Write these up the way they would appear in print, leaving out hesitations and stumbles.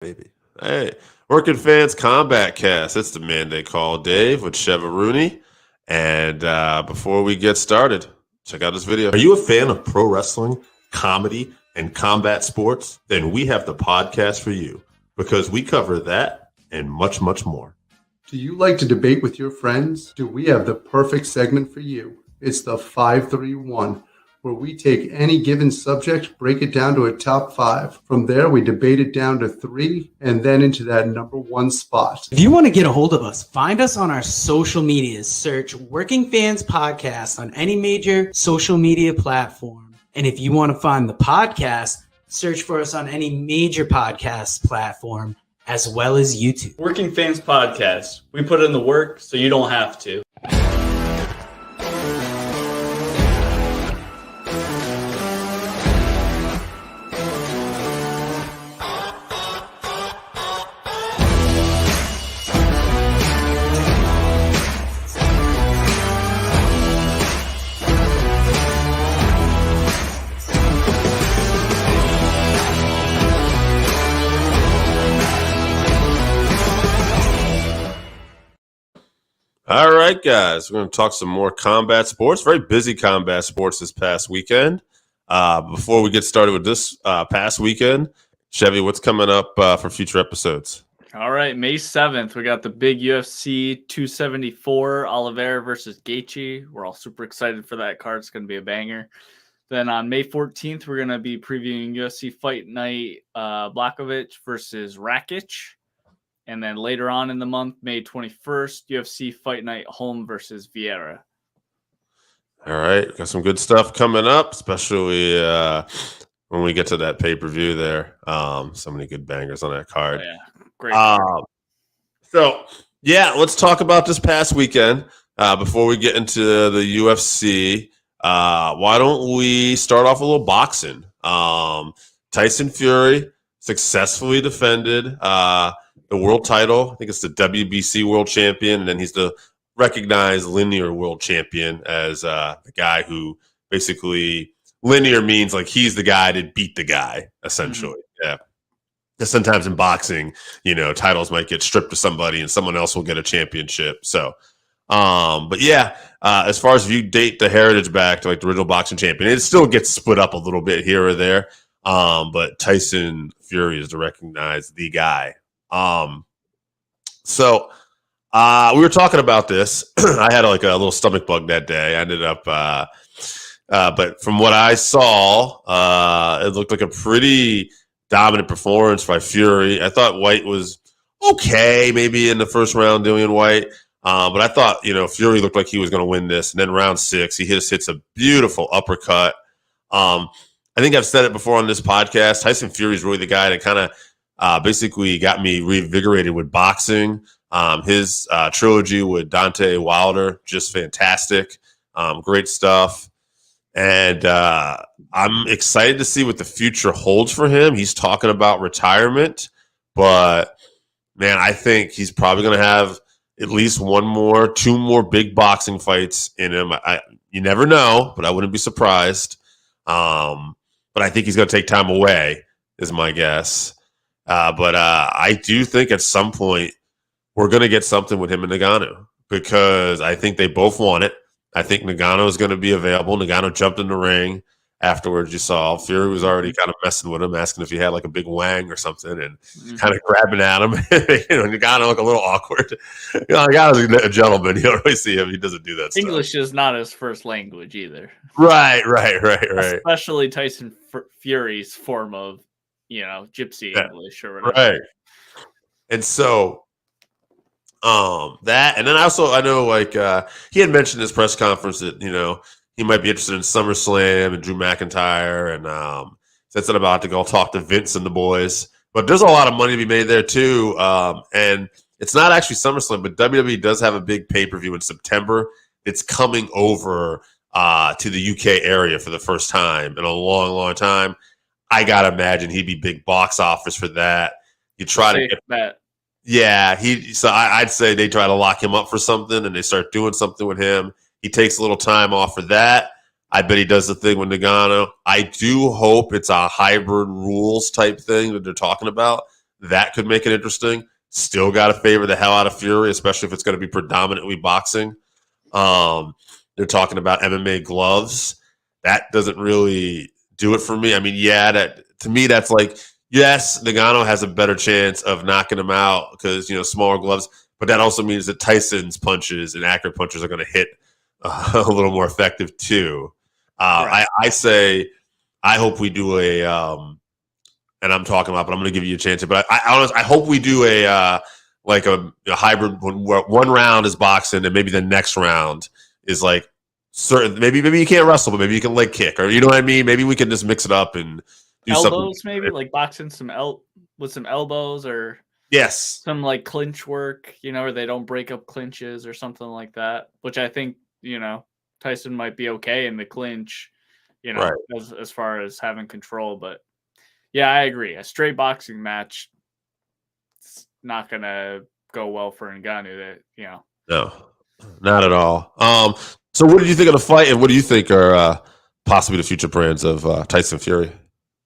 Maybe. Hey, Working Fans Combatcast. It's the man they call Dave with Chevarooney. And before we get started, check out this video. Are you a fan of pro wrestling, comedy, and combat sports? Then we have the podcast for you because we cover that and much, much more. Do you like to debate with your friends? Do we have the perfect segment for you? It's the 531, where we take any given subject, break it down to a top 5. From there, we debate it down to 3, and then into that number 1 spot. If you want to get a hold of us, find us on our social medias. Search Working Fans Podcast on any major social media platform. And if you want to find the podcast, search for us on any major podcast platform, as well as YouTube. Working Fans Podcast. We put in the work so you don't have to. All right, guys, we're going to talk some more combat sports. Very busy combat sports this past weekend. Before we get started with this past weekend, Chevy, what's coming up for future episodes? All right, May 7th, we got the big UFC 274, Oliveira versus Gaethje. We're all super excited for that card. It's going to be a banger. Then on May 14th, we're going to be previewing UFC Fight Night Blachowicz versus Rakic. And then later on in the month, May 21st, UFC Fight Night Holm versus Vera. All right, got some good stuff coming up, especially when we get to that pay-per-view there. So many good bangers on that card. Oh, yeah, great card. Let's talk about this past weekend before we get into the UFC. Why don't we start off a little boxing? Tyson Fury successfully defended the world title. I think it's the WBC world champion, and then he's the recognized linear world champion as the guy who basically linear means like he's the guy to beat the guy, essentially. Mm-hmm. Yeah. Because sometimes in boxing, titles might get stripped to somebody and someone else will get a championship. So, as far as if you date the heritage back to like the original boxing champion, it still gets split up a little bit here or there. But Tyson Fury is to recognize the guy. We were talking about this. I had like a little stomach bug that day. I ended up, but from what I saw, it looked like a pretty dominant performance by Fury. I thought White was okay, maybe in the first round, Dillian White. But I thought, Fury looked like he was going to win this. And then round 6, he hits a beautiful uppercut. I think I've said it before on this podcast. Tyson Fury is really the guy that kind of basically got me reinvigorated with boxing. His trilogy with Dante Wilder, just fantastic. Great stuff. And I'm excited to see what the future holds for him. He's talking about retirement, but man, I think he's probably going to have at least 2 more big boxing fights in him. You never know, but I wouldn't be surprised. But I think he's going to take time away, is my guess. But I do think at some point we're going to get something with him and Ngannou because I think they both want it. I think Ngannou is going to be available. Ngannou jumped in the ring afterwards. You saw Fury was already kind of messing with him, asking if he had like a big wang or something and kind of grabbing at him. Ngannou looked a little awkward. Ngannou's a gentleman. You don't really see him. He doesn't do that English is not his first language either. Right. Especially Tyson Fury's form of gypsy English or whatever. Right. And so that, and then also I know like he had mentioned in his press conference that he might be interested in SummerSlam and Drew McIntyre, and said something about to go talk to Vince and the boys. But there's a lot of money to be made there too. And it's not actually SummerSlam, but WWE does have a big pay-per-view in September. It's coming over to the UK area for the first time in a long, long time. I gotta imagine he'd be big box office for that. You try to get that. Yeah, I'd say they try to lock him up for something and they start doing something with him. He takes a little time off for that. I bet he does the thing with Ngannou. I do hope it's a hybrid rules type thing that they're talking about. that could make it interesting. Still got to favor the hell out of Fury, especially if it's going to be predominantly boxing. They're talking about MMA gloves. That doesn't really do it for me. I mean, to me, that's like, yes, Ngannou has a better chance of knocking him out because, smaller gloves. But that also means that Tyson's punches and accurate punches are going to hit a little more effective too. Right. I say, I hope we do and I'm talking about, but I'm going to give you a chance. But I hope we do a hybrid where one round is boxing and maybe the next round is like certain. Maybe you can't wrestle, but maybe you can leg kick, or you know what I mean. Maybe we can just mix it up and do elbows, something. Maybe like boxing with some elbows, or yes, some like clinch work, where they don't break up clinches or something like that. Which I think Tyson might be okay in the clinch, right. as far as having control. But yeah, I agree. A straight boxing match, it's not gonna go well for Ngannou. No, not at all. So what did you think of the fight, and what do you think are possibly the future plans of Tyson Fury?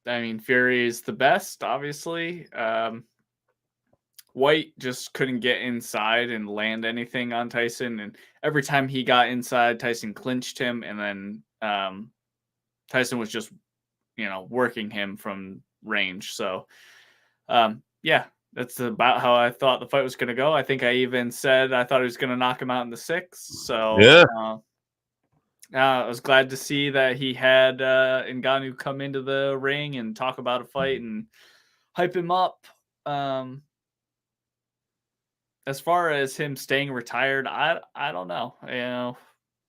I mean, Fury is the best, obviously. White just couldn't get inside and land anything on Tyson, and every time he got inside, Tyson clinched him, and then Tyson was just, working him from range. So, yeah, that's about how I thought the fight was going to go. I think I even said I thought he was going to knock him out in the 6th. So, yeah. I was glad to see that he had Ngannou come into the ring and talk about a fight and hype him up. As far as him staying retired, I don't know.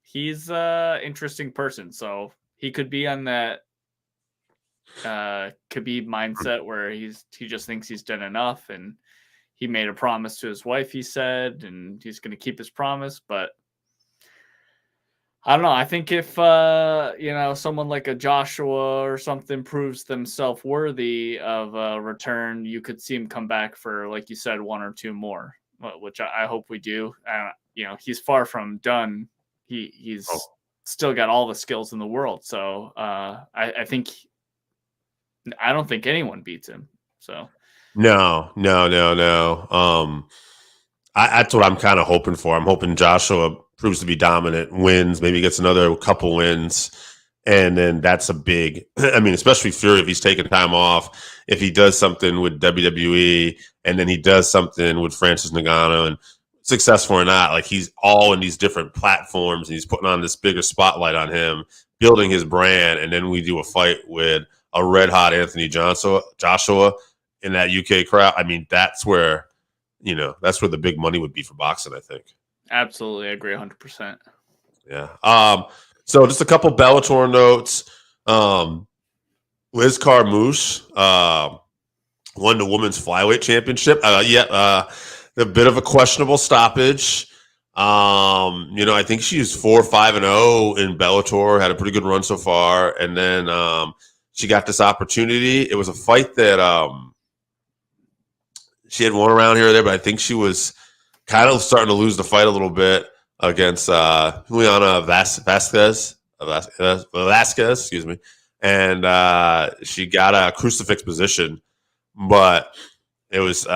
He's an interesting person, so he could be on that Khabib mindset where he just thinks he's done enough, and he made a promise to his wife, he said, and he's going to keep his promise. But I don't know. I think if someone like a Joshua or something proves themselves worthy of a return, you could see him come back for, like you said, 1 or 2 more, which I hope we do. He's far from done. He's still got all the skills in the world. So I don't think anyone beats him. So no. That's what I'm kind of hoping for. I'm hoping Joshua proves to be dominant, wins, maybe gets another couple wins, and then that's a big. I mean, especially Fury, if he's taking time off, if he does something with WWE, and then he does something with Francis Ngannou, and successful or not, like he's all in these different platforms, and he's putting on this bigger spotlight on him, building his brand, and then we do a fight with a red hot Anthony Joshua in that UK crowd. I mean, that's where the big money would be for boxing, I think. Absolutely, I agree 100%. Yeah. So just a couple Bellator notes. Liz Carmouche won the women's flyweight championship. A bit of a questionable stoppage. I think she's 4-5-0 in Bellator, had a pretty good run so far, and then she got this opportunity. It was a fight that she had won around here or there, but I think she was kind of starting to lose the fight a little bit against Juliana Vasquez, excuse me. And she got a crucifix position, but it was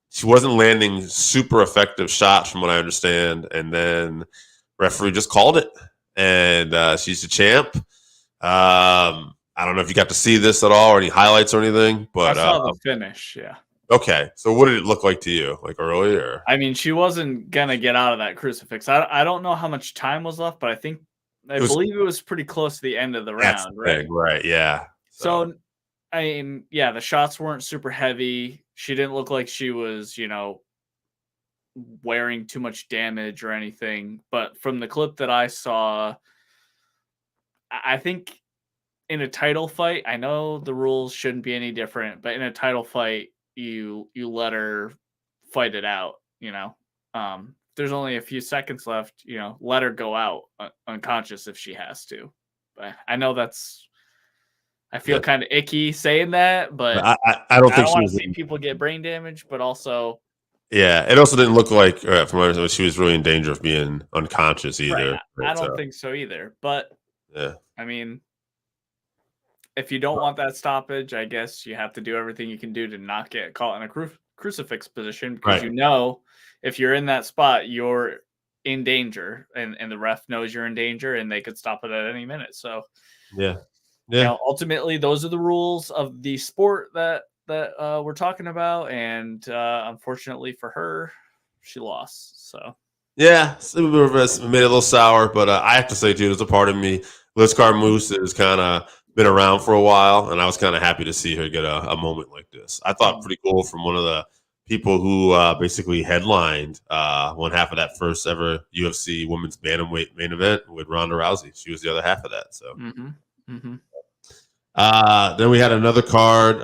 she wasn't landing super effective shots from what I understand. And then referee just called it, and she's the champ. I don't know if you got to see this at all or any highlights or anything, but I saw the finish. Yeah. Okay, so what did it look like to you, like early, or? I mean, she wasn't gonna get out of that crucifix. I don't know how much time was left, but I believe it was pretty close to the end of the round, right? Right, yeah. So, I mean, yeah, the shots weren't super heavy. She didn't look like she was, wearing too much damage or anything. But from the clip that I saw, I think in a title fight, I know the rules shouldn't be any different, but in a title fight, you let her fight it out, there's only a few seconds left, let her go out unconscious if she has to. But I know I feel kind of icky saying that, but I don't think I want to see people get brain damage, but also. Yeah, it also didn't look like, from what I understand, she was really in danger of being unconscious either. Right. I don't think so either, but yeah. I mean, if you don't want that stoppage, I guess you have to do everything you can do to not get caught in a crucifix position, because if you're in that spot, you're in danger, and the ref knows you're in danger, and they could stop it at any minute. So ultimately, those are the rules of the sport that we're talking about, and unfortunately for her, she lost. So yeah, it made it a little sour, but I have to say too, there's a part of me, Liz Carmouche has kind of been around for a while, and I was kind of happy to see her get a moment like this. I thought pretty cool from one of the people who basically headlined one half of that first ever UFC women's bantamweight main event with Ronda Rousey. She was the other half of that. So then we had another card.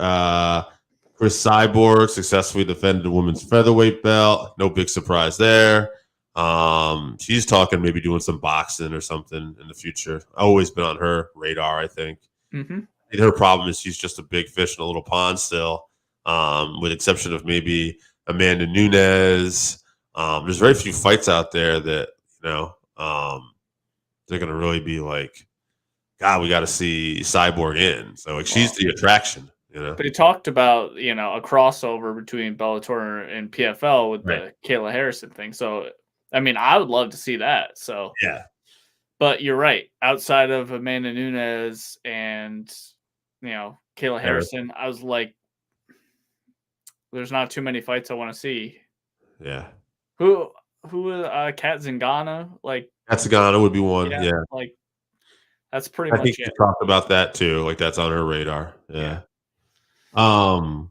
Chris Cyborg successfully defended the women's featherweight belt. No big surprise there. She's talking maybe doing some boxing or something in the future. Always been on her radar, I think. Her problem is she's just a big fish in a little pond still, with exception of maybe Amanda Nunes. There's very few fights out there that, they're going to really be like, God, we got to see Cyborg in. So she's the attraction. But he talked about, a crossover between Bellator and PFL with the Kayla Harrison thing. So, I mean, I would love to see that. So, yeah. But you're right. Outside of Amanda Nunes and, Kayla Harrison, I was like, there's not too many fights I want to see. Yeah. Who Kat Zingano? Kat Zingano would be one. Yeah. That's pretty much it. I think she talked about that too. That's on her radar. Yeah. Other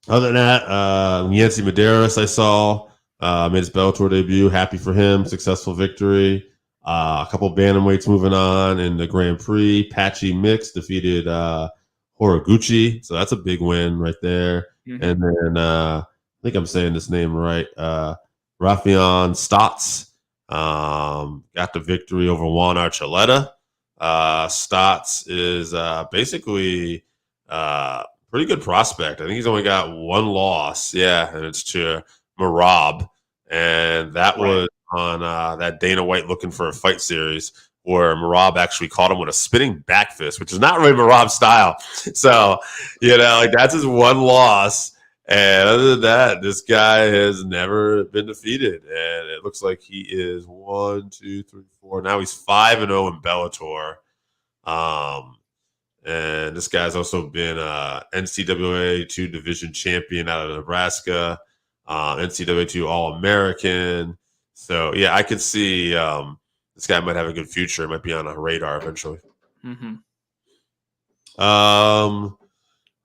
than that, Yancy Medeiros I saw made his Bellator debut. Happy for him. Successful victory. A couple of bantamweights moving on in the Grand Prix. Patchy Mix defeated Horiguchi, so that's a big win right there. And then I think I'm saying this name right. Rafion Stotts got the victory over Juan Archuleta. Stotts is basically pretty good prospect. I think he's only got one loss. Yeah, and it's to Merab, and that was on that Dana White Looking for a Fight series, where Merab actually caught him with a spinning back fist, which is not really Merab's style. So, that's his one loss. And other than that, this guy has never been defeated. And it looks like he is 1, 2, 3, 4. Now he's 5-0 in Bellator. And this guy's also been NCAA 2 division champion out of Nebraska, NCAA 2 All-American. So, yeah, I could see this guy might have a good future. It might be on a radar eventually.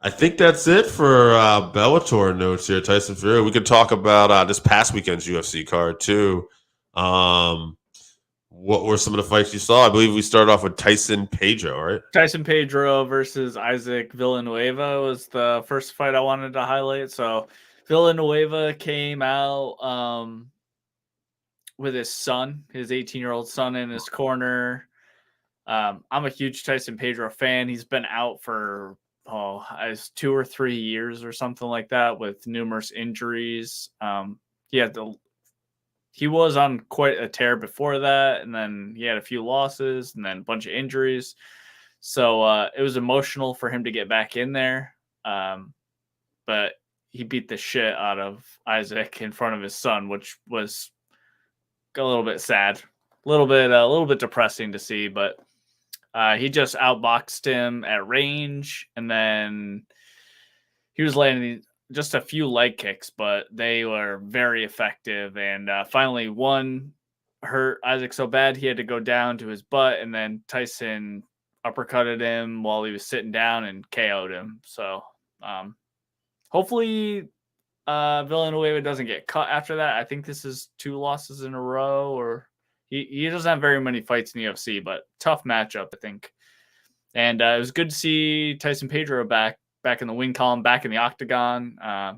I think that's it for Bellator notes here, Tyson Fury. We could talk about this past weekend's UFC card, too. What were some of the fights you saw? I believe we started off with Tyson Pedro, right? Tyson Pedro versus Isaac Villanueva was the first fight I wanted to highlight. So Villanueva came out with his son, his 18-year-old son in his corner. I'm a huge Tyson Pedro fan. He's been out for 2 or 3 years or something like that with numerous injuries. He was on quite a tear before that, and then he had a few losses and then a bunch of injuries. So it was emotional for him to get back in there. But he beat the shit out of Isaac in front of his son, which was a little bit sad, a little bit depressing to see, but he just outboxed him at range, and then he was landing just a few leg kicks, but they were very effective. And finally, one hurt Isaac so bad he had to go down to his butt, and then Tyson uppercutted him while he was sitting down and KO'd him. So hopefully Villanueva doesn't get cut after that. I think this is 2 losses in a row, or he doesn't have very many fights in the UFC, but tough matchup, I think. And it was good to see Tyson Pedro back in the win column, back in the octagon. I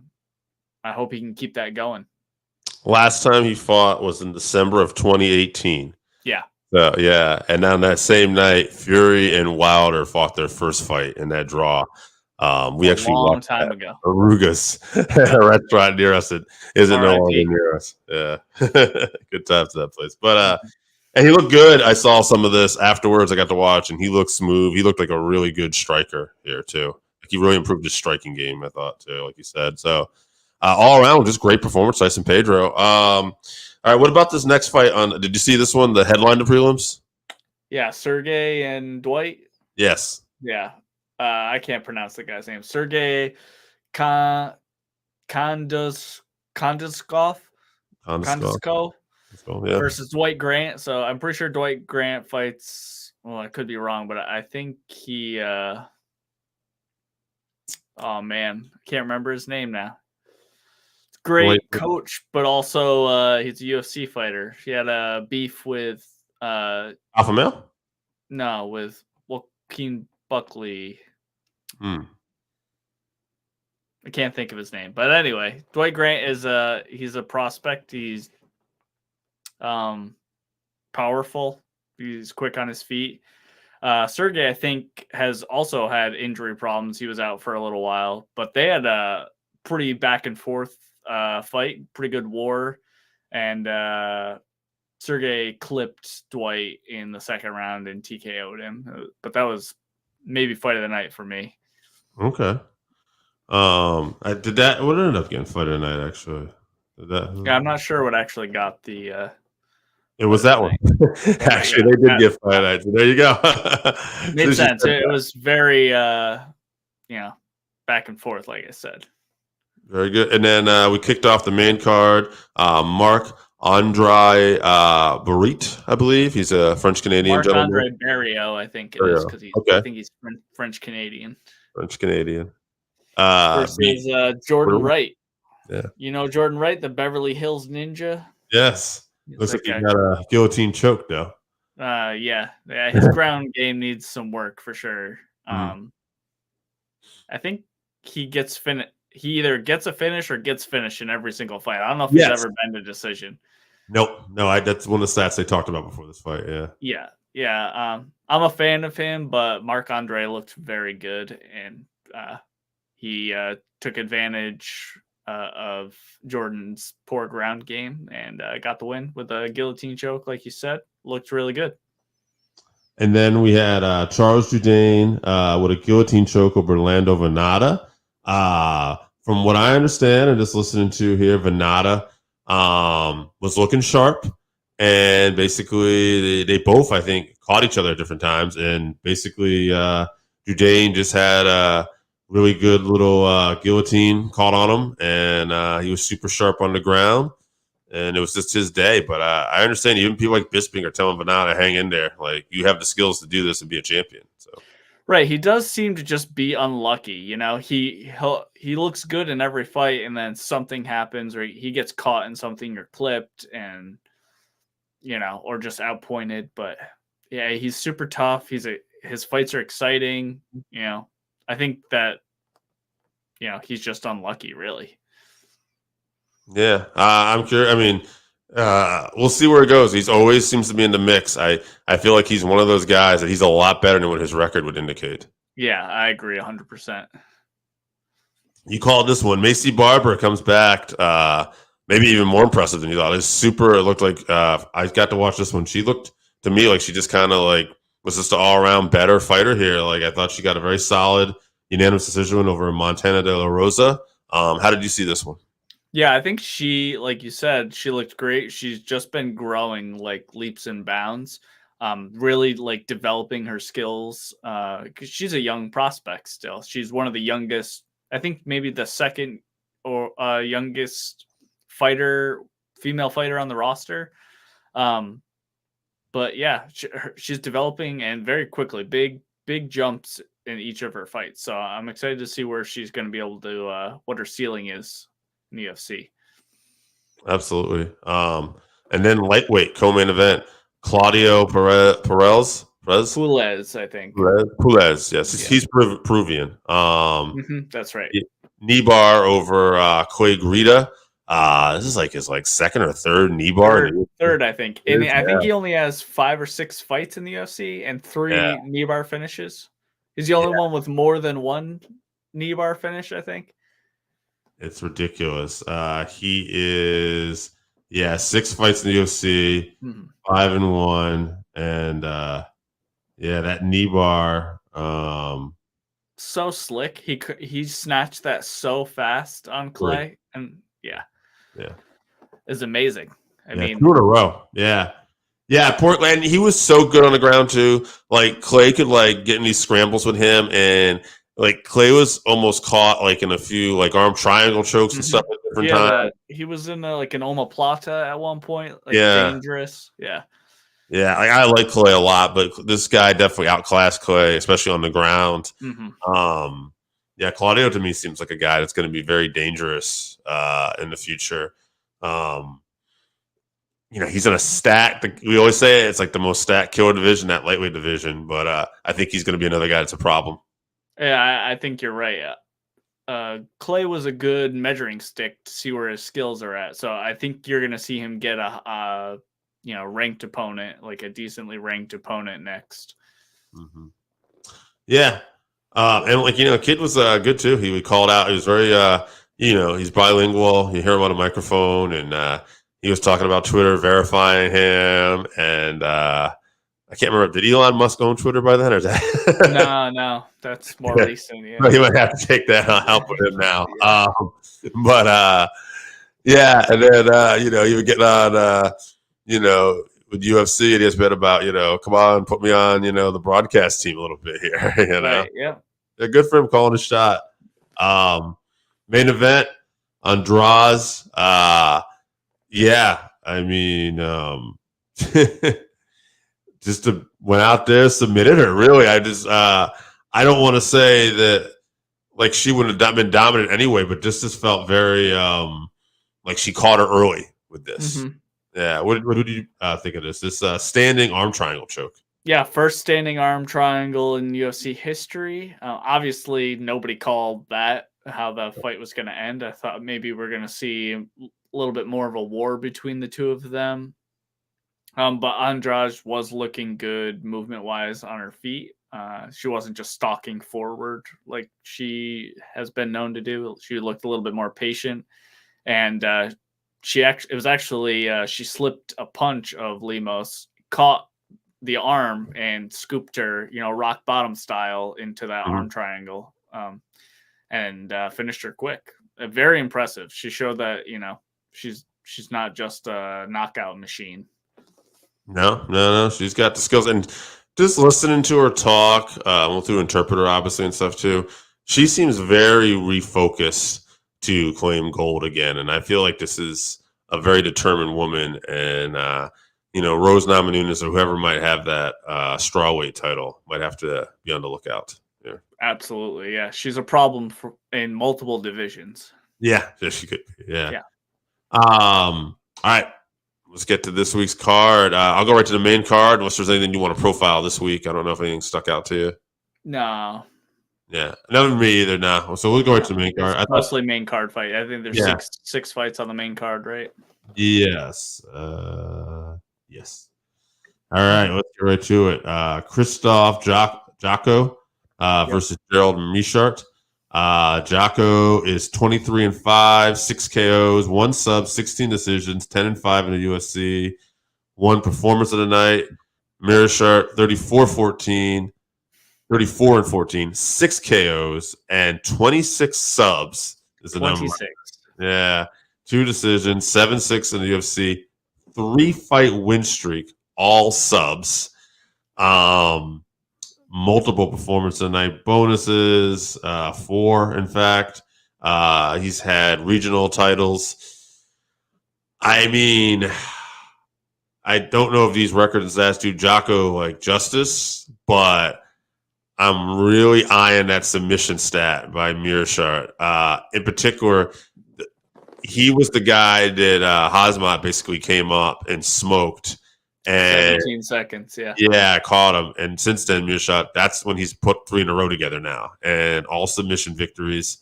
hope he can keep that going. Last time he fought was in December of 2018. Yeah. So, yeah. And on that same night, Fury and Wilder fought their first fight in that draw. We actually long time ago. Arugas, a restaurant near us that isn't no longer near us. Yeah. Good times to that place. But And he looked good. I saw some of this afterwards. I got to watch, and he looked smooth. He looked like a really good striker here too. Like he really improved his striking game, I thought too, like you said. So all around, just great performance, Tyson Pedro. All right, what about this next fight? Did you see this one? The headline to prelims? Yeah, Sergey and Dwight. Yes. Yeah, I can't pronounce the guy's name. Sergey Kondaskov. Yeah. Versus Dwight Grant. So I'm pretty sure Dwight Grant fights. Well, I could be wrong, but I think he. Oh man, I can't remember his name now. Great coach, but also he's a UFC fighter. He had a beef with Alpha Male? No, with Joaquin Buckley. I can't think of his name, but anyway, Dwight Grant is he's a prospect. He's powerful. He's quick on his feet. Sergey, I think, has also had injury problems. He was out for a little while, but they had a pretty back and forth fight, pretty good war, and Sergey clipped Dwight in the second round and TKO'd him. But that was maybe fight of the night for me. Okay. I did that. What ended up getting fight of the night? Actually, Yeah, I'm not sure what actually got the. It was that one. Actually, they did get fight night. So there you go. Made sense. It was very, back and forth, like I said. Very good. And then we kicked off the main card. Marc-Andre Barrett, I believe. He's a French-Canadian gentleman. Marc-Andre Barriot, I think it is, because I think he's French-Canadian. French-Canadian. Versus Jordan Wright. Yeah. You know Jordan Wright, the Beverly Hills Ninja? Yes. Looks like he got a guillotine choke, though. Yeah. His ground game needs some work for sure. I think he either gets a finish or gets finished in every single fight. I don't know if he's ever been a decision. Nope. No, that's one of the stats they talked about before this fight. Yeah. Yeah. I'm a fan of him, but Marc-Andre looked very good, and he took advantage of Jordan's poor ground game and got the win with a guillotine choke, like you said. Looked really good. And then we had Charles Jourdain with a guillotine choke over Orlando Venata. From what I understand and just listening to here, Venata was looking sharp, and basically they both, I think, caught each other at different times, and basically Jourdain just had a really good little guillotine caught on him, and he was super sharp on the ground, and it was just his day. But I understand even people like Bisping are telling Venata, hang in there. Like, you have the skills to do this and be a champion. So. Right, he does seem to just be unlucky. You know, he looks good in every fight, and then something happens, or he gets caught in something or clipped, and or just outpointed. But yeah, he's super tough. His fights are exciting. I think that he's just unlucky, really. Yeah, I'm curious. I mean, we'll see where it goes. He's always seems to be in the mix. I feel like he's one of those guys that he's a lot better than what his record would indicate. Yeah, I agree 100%. You called this one. Macy Barber comes back. Maybe even more impressive than you thought. It looked like I got to watch this one. She looked to me like she just kind of like was just an all-around better fighter here. Like, I thought she got a very solid unanimous decision win over Montana De La Rosa. How did you see this one? Yeah, I think she, like you said, she looked great. She's just been growing like leaps and bounds, really like developing her skills. Because she's a young prospect still. She's one of the youngest, I think maybe the second or youngest female fighter on the roster. But yeah, she's developing and very quickly, big jumps in each of her fights. So I'm excited to see where she's going to be able to, what her ceiling is in the UFC. Absolutely. And then lightweight co-main event, Claudio Perez, Pules, I think. Pules, yes. Yeah. He's Peruvian. That's right. Knee bar over Coy Grita. This is like his second or third knee bar. Third, I think. And I think he only has 5 or 6 fights in the UFC and 3 knee bar finishes. He's the only one with more than 1 knee bar finish, I think. It's ridiculous. He is Yeah, 6 fights in the UFC, 5-1, and that knee bar. So slick. He snatched that so fast on Clay, and yeah, it's amazing. I mean, 2 in a row. Yeah, Portland. He was so good on the ground too. Like Clay could like get in these scrambles with him, and like Clay was almost caught like in a few like arm triangle chokes and stuff at different times. He was in like an omoplata at one point, like Yeah. dangerous. Yeah. Yeah, I like Clay a lot, but this guy definitely outclassed Clay, especially on the ground. Yeah, Claudio to me seems like a guy that's going to be very dangerous in the future. He's in a stack. We always say it's like the most stacked killer division, that lightweight division. But I think he's going to be another guy that's a problem. Yeah, I think you're right. Clay was a good measuring stick to see where his skills are at. So I think you're going to see him get a ranked opponent, like a decently ranked opponent next. Yeah. And Kid was good too. He called out. He was very, he's bilingual. You hear him on a microphone, and he was talking about Twitter verifying him. And I can't remember. Did Elon Musk own Twitter by then, or is that? No, that's more recent. Yeah, he might have to take that help with him now. Yeah, and then he would get on, with UFC, it has been about, come on, put me on, the broadcast team a little bit here. Right, yeah. They're good for him calling a shot. Main event on draws. Yeah, I mean, just went out there, submitted her. Really, I don't want to say that like she would have been dominant anyway, but just felt very like she caught her early with this. Yeah, what did you think of this? This standing arm triangle choke. Yeah, first standing arm triangle in UFC history. Obviously, nobody called that, how the fight was going to end. I thought maybe we're going to see a little bit more of a war between the two of them. But Andrade was looking good movement-wise on her feet. She wasn't just stalking forward like she has been known to do. She looked a little bit more patient. And she slipped a punch of Lemos, caught the arm and scooped her, rock bottom style into that arm triangle, and finished her quick. Very impressive. She showed that, she's not just a knockout machine. No. She's got the skills, and just listening to her talk, through interpreter obviously and stuff too. She seems very refocused to claim gold again, and I feel like this is a very determined woman. And Rose Namajunas or whoever might have that strawweight title might have to be on the lookout. Yeah, absolutely. Yeah, she's a problem in multiple divisions. Yeah, she could. Yeah. All right. Let's get to this week's card. I'll go right to the main card unless there's anything you want to profile this week. I don't know if anything stuck out to you. No. Yeah, never me either. No. So we'll go right to the main card. Mostly main card fight. I think there's six fights on the main card, right? Yes. Yes. All right, let's get right to it. Christoph Jocko versus Gerald Mischart. Jocko is 23-5, 6 KOs, 1 sub, 16 decisions, 10-5 in the UFC. 1 performance of the night. Mischart 34-14, 34-14, 6 KOs, and 26 subs is the 26 number. Yeah. 2 decisions, 7-6 in the UFC, 3-fight win streak, all subs. Multiple performance of the night bonuses, 4 in fact. He's had regional titles. I mean, I don't know if these records last do Jocko like justice, but I'm really eyeing that submission stat by Mischart. In particular, he was the guy that Hazmat basically came up and smoked. And 17 seconds, yeah. Yeah, I caught him. And since then, Mischart, that's when he's put 3 in a row together now. And all submission victories.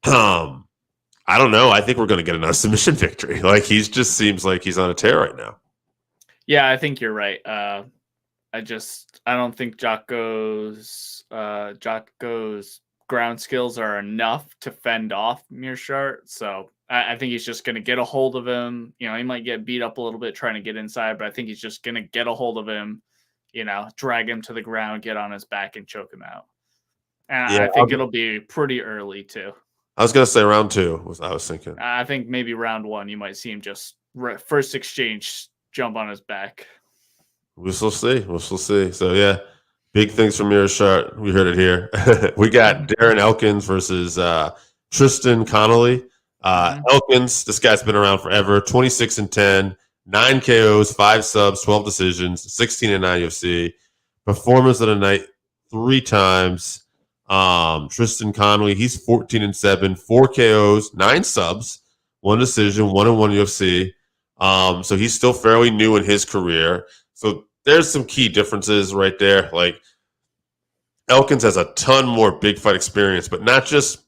I don't know. I think we're going to get another submission victory. Like, he just seems like he's on a tear right now. Yeah, I think you're right. I don't think Jocko's ground skills are enough to fend off Mearshart. So I think he's just going to get a hold of him. You know, he might get beat up a little bit trying to get inside, but I think he's just going to get a hold of him, you know, drag him to the ground, get on his back, and choke him out. And Yeah, I think it'll be pretty early, too. I was going to say round 2. I was thinking. I think maybe round 1, you might see him just first exchange, jump on his back. We'll still see. We'll still see. So, yeah, big things from Mearshart. We heard it here. We got Darren Elkins versus Tristan Connolly. Elkins, this guy's been around forever. 26-10, 9 KOs, 5 subs, 12 decisions, 16-9 UFC. Performance of the night 3 times. Tristan Connolly, he's 14-7, 4 KOs, 9 subs, 1 decision, 1-1 UFC. So he's still fairly new in his career. So there's some key differences right there. Like Elkins has a ton more big fight experience, but not just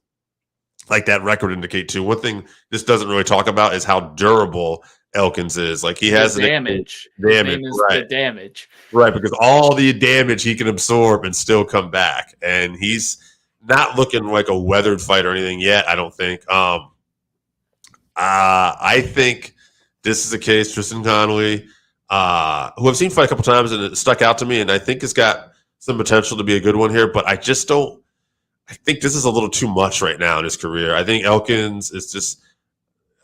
like that record indicate too. One thing this doesn't really talk about is how durable Elkins is. Like he has damage. Damage, right? The damage, right? Because all the damage he can absorb and still come back, and he's not looking like a weathered fight or anything yet. I don't think. I think this is the case. Tristan Connolly, who I've seen fight a couple times, and it stuck out to me, and I think has got some potential to be a good one here. But I just don't. I think this is a little too much right now in his career. I think Elkins is just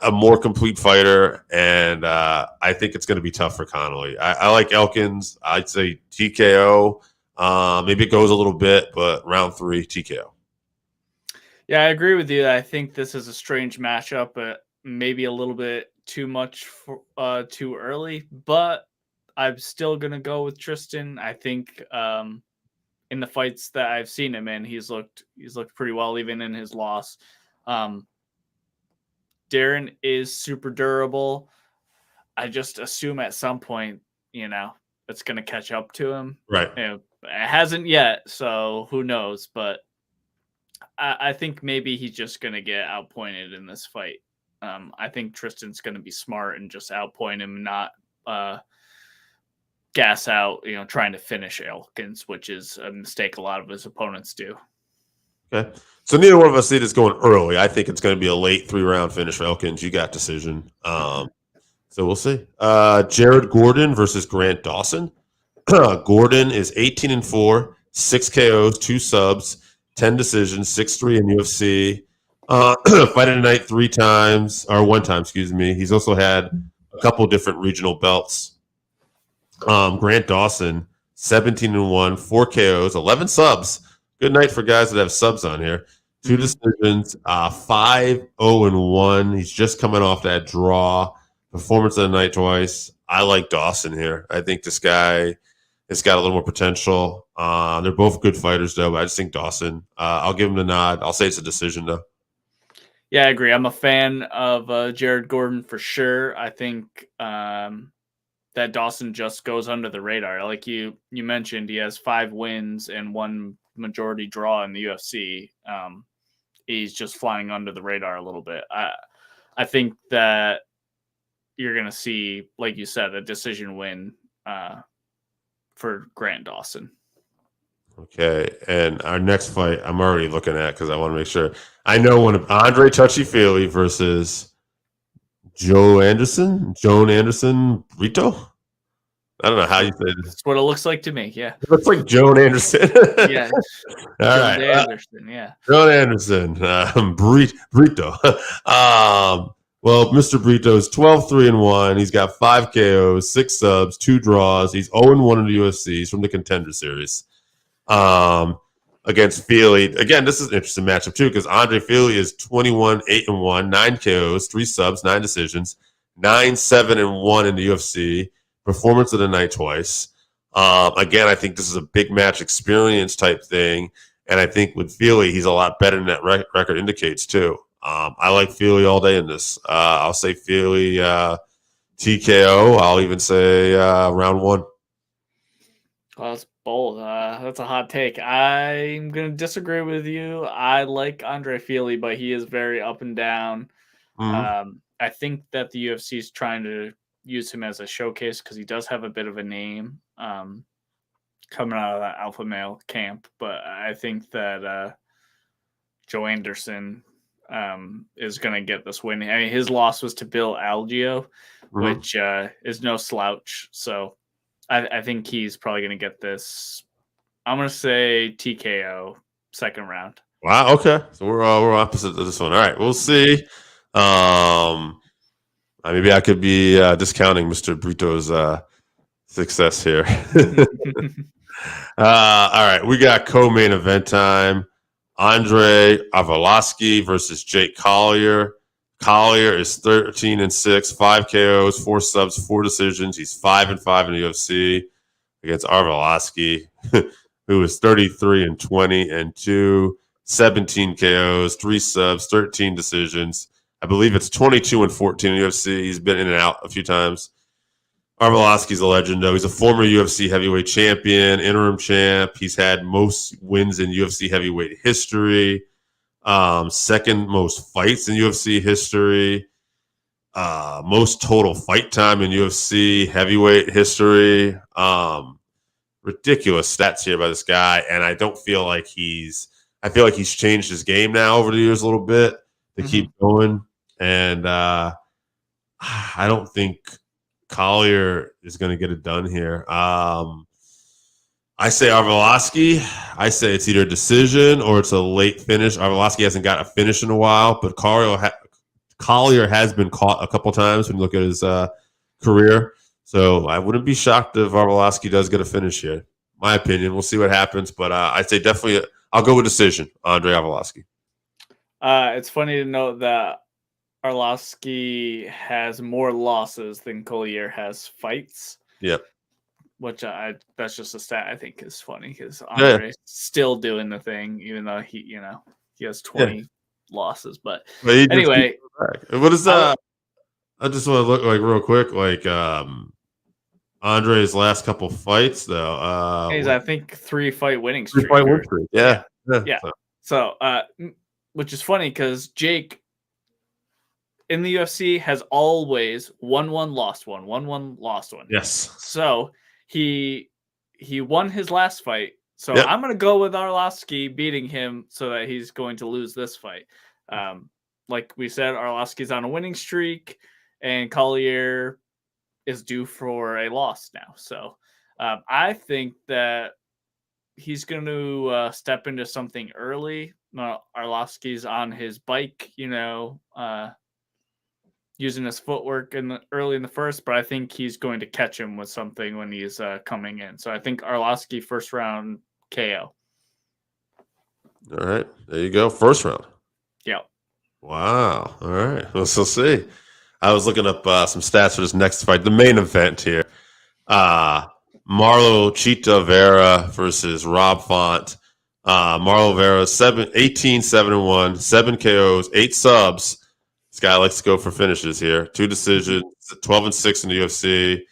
a more complete fighter, and I think it's going to be tough for Connolly. I like Elkins. I'd say TKO. Maybe it goes a little bit, but round 3 TKO. Yeah, I agree with you. I think this is a strange matchup, but maybe a little bit too much for, too early. But I'm still going to go with Tristan. I think in the fights that I've seen him in, he's looked pretty well, even in his loss. Darren is super durable. I just assume at some point, you know, it's going to catch up to him. Right. You know, it hasn't yet, so who knows? But I think maybe he's just going to get outpointed in this fight. I think Tristan's going to be smart and just outpoint him, not gas out, you know, trying to finish Elkins, which is a mistake a lot of his opponents do. Okay. So neither one of us see this going early. I think it's going to be a late 3-round finish for Elkins. You got decision. So we'll see. Jared Gordon versus Grant Dawson. Gordon is 18-4, 6 KOs, 2 subs, 10 decisions, 6-3 in UFC. Fight of the night 3 times, or 1 time, excuse me. He's also had a couple different regional belts. Grant Dawson, 17-1, 4 KOs, 11 subs. Good night for guys that have subs on here. 2 decisions, 5-0-1. He's just coming off that draw. Performance of the night twice. I like Dawson here. I think this guy has got a little more potential. They're both good fighters, though, but I just think Dawson. I'll give him the nod. I'll say it's a decision, though. Yeah, I agree. I'm a fan of Jared Gordon for sure. I think that Dawson just goes under the radar. Like you mentioned, he has 5 wins and 1 majority draw in the UFC. He's just flying under the radar a little bit. I think that you're going to see, like you said, a decision win for Grant Dawson. Okay, and our next fight, I'm already looking at because I want to make sure. I know one of Andre Touchy-Feely versus Joan Anderson Brito. I don't know how you say this. That's what it looks like to me. Yeah, It looks like Joan Anderson. Yeah, All right, Anderson. Yeah, Joan Anderson, Brito. Well, Mr. Brito is 12-3-1. He's got 5 KOs, 6 subs, 2 draws. He's 0-1 in the UFC. He's from the Contender Series. Against Feely. Again, this is an interesting matchup too because Andre Feely is 21-8-1, 9 KOs, 3 subs, 9 decisions, 9-7-1 in the UFC. Performance of the night twice. Again, I think this is a big match experience type thing, and I think with Feely, he's a lot better than that record indicates too. I like Feely all day in this. I'll say Feely TKO. I'll even say round 1. Well, that's bold. That's a hot take. I'm going to disagree with you. I like Andre Feely, but he is very up and down. Mm-hmm. I think that the UFC is trying to use him as a showcase because he does have a bit of a name coming out of that alpha male camp. But I think that Joe Anderson is going to get this win. I mean, his loss was to Bill Algeo, which is no slouch. So I think he's probably going to get this. I'm going to say TKO second round. Wow. Okay. So we're opposite of this one. All right. We'll see. Maybe I could be discounting Mr. Brito's success here. All right. We got co-main event time. Andre Arlovski versus Jake Collier. Collier is 13-6, 5 KOs, 4 subs, 4 decisions. He's 5-5 in the UFC against Arlovski, who is 33-20 and 2, 17 KOs, 3 subs, 13 decisions. I believe it's 22-14 in the UFC. He's been in and out a few times. Arlovski's a legend, though. He's a former UFC heavyweight champion, interim champ. He's had most wins in UFC heavyweight history, second most fights in UFC history, most total fight time in UFC heavyweight history. Ridiculous stats here by this guy, and I feel like he's changed his game now over the years a little bit to keep going, and I don't think Collier is going to get it done here. I say Arlovski. I say it's either a decision or it's a late finish. Arlovski hasn't got a finish in a while, but Collier has been caught a couple times when you look at his career. So I wouldn't be shocked if Arlovski does get a finish here. My opinion. We'll see what happens, but I'd say definitely I'll go with decision, Andre Arlovski. It's funny to note that Arlovski has more losses than Collier has fights. Yep. Which that's just a stat I think is funny because Andre's still doing the thing, even though he has 20 losses. But anyway, what is that? I just want to look like real quick, like Andre's last couple fights though. He's I think 3-fight winning streak. 3-fight win streak. Yeah. So which is funny because Jake in the UFC has always won one, lost one, won one, lost one. Yes. So he won his last fight. So I'm going to go with Arlovski beating him so that he's going to lose this fight. Like we said, Arlovski's on a winning streak and Collier is due for a loss now. So I think that he's going to step into something early. Arlovski's on his bike, using his footwork early in the first, but I think he's going to catch him with something when he's coming in. So I think Arlovski first round KO. All right, there you go, first round. Yeah. Wow. All right, we'll see. I was looking up some stats for this next fight, the main event here. Marlo Chita Vera versus Rob Font. Marlo Vera 18-7-1, 7 KOs, 8 subs. This guy likes to go for finishes here. 2 decisions, 12-6 in the UFC.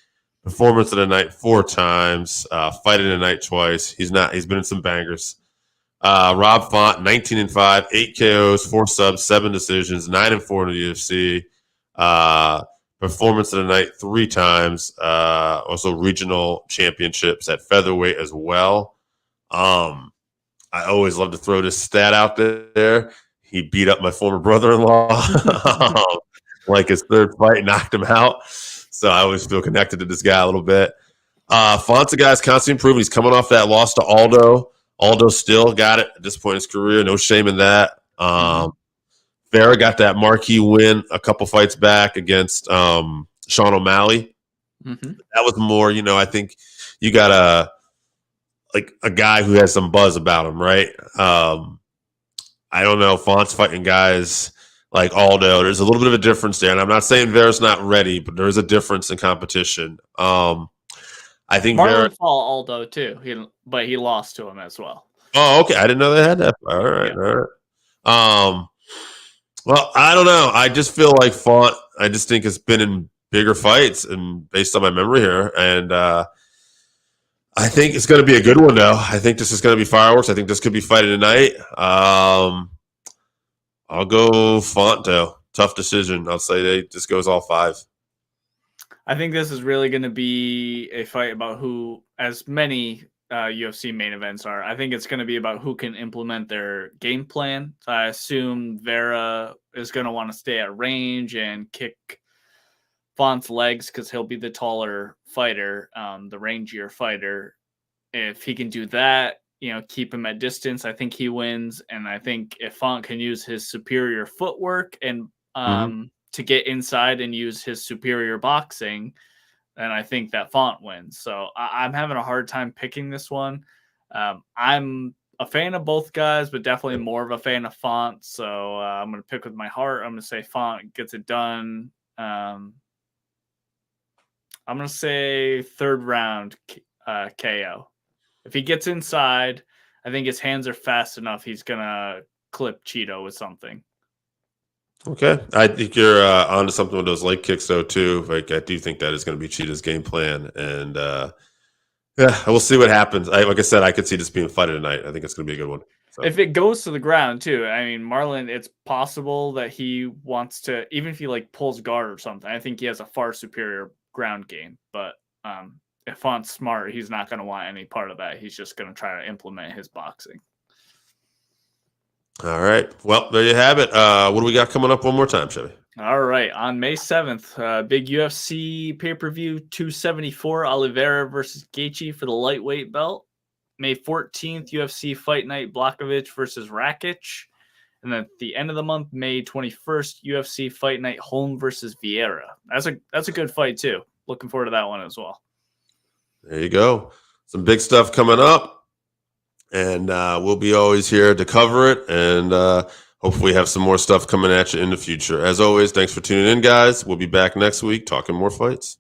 Performance of the night 4 times. Fighting the night twice. He's been in some bangers. Rob Font 19-5, 8 KOs, 4 subs, 7 decisions, 9-4 in the UFC. Performance of the night 3 times. Also regional championships at featherweight as well. I always love to throw this stat out there. He beat up my former brother-in-law. Like his third fight, knocked him out. So I always feel connected to this guy a little bit. Font's a guy's constantly improving. He's coming off that loss to Aldo. Aldo still got it at this point in his career. No shame in that. Vera got that marquee win a couple fights back against Sean O'Malley. That was more, I think you got a guy who has some buzz about him, right? I don't know. Font's fighting guys like Aldo. There's a little bit of a difference there. And I'm not saying Vera's not ready, but there is a difference in competition. I think Vera fought Aldo too, but he lost to him as well. Oh, okay. I didn't know they had that. All right. All right. Well, I don't know. I just feel like Font, I just think has been in bigger fights and based on my memory here. And I think it's going to be a good one, though. I think this is going to be fireworks. I think this could be fighting tonight. I'll go Font, though. Tough decision. I'll say this goes all 5. I think this is really going to be a fight about who, as many UFC main events are. I think it's going to be about who can implement their game plan. So I assume Vera is going to want to stay at range and kick Font's legs because he'll be the taller fighter, the rangier fighter. If he can do that, keep him at distance, I think he wins. And I think if Font can use his superior footwork and to get inside and use his superior boxing, and I think that Font wins. So I'm having a hard time picking this one. I'm a fan of both guys, but definitely more of a fan of Font. So I'm going to pick with my heart. I'm going to say Font gets it done. I'm going to say third round KO. If he gets inside, I think his hands are fast enough. He's going to clip Cheeto with something. Okay. I think you're onto something with those leg kicks, though, too. Like, I do think that is going to be Cheetah's game plan. And, we'll see what happens. Like I said, I could see this being a fight tonight. I think it's going to be a good one. So. If it goes to the ground, too, I mean, Marlon, it's possible that he wants to, even if he, pulls guard or something, I think he has a far superior ground game. But if Font's smart, he's not going to want any part of that. He's just going to try to implement his boxing. All right. Well, there you have it. What do we got coming up one more time, Chevy? All right. On May 7th, big UFC pay-per-view 274, Oliveira versus Gaethje for the lightweight belt. May 14th, UFC Fight Night, Blachowicz versus Rakic. And then at the end of the month, May 21st, UFC Fight Night, Holm versus Vieira. That's a good fight, too. Looking forward to that one as well. There you go. Some big stuff coming up. And we'll be always here to cover it. And hopefully have some more stuff coming at you in the future. As always, thanks for tuning in, guys. We'll be back next week talking more fights.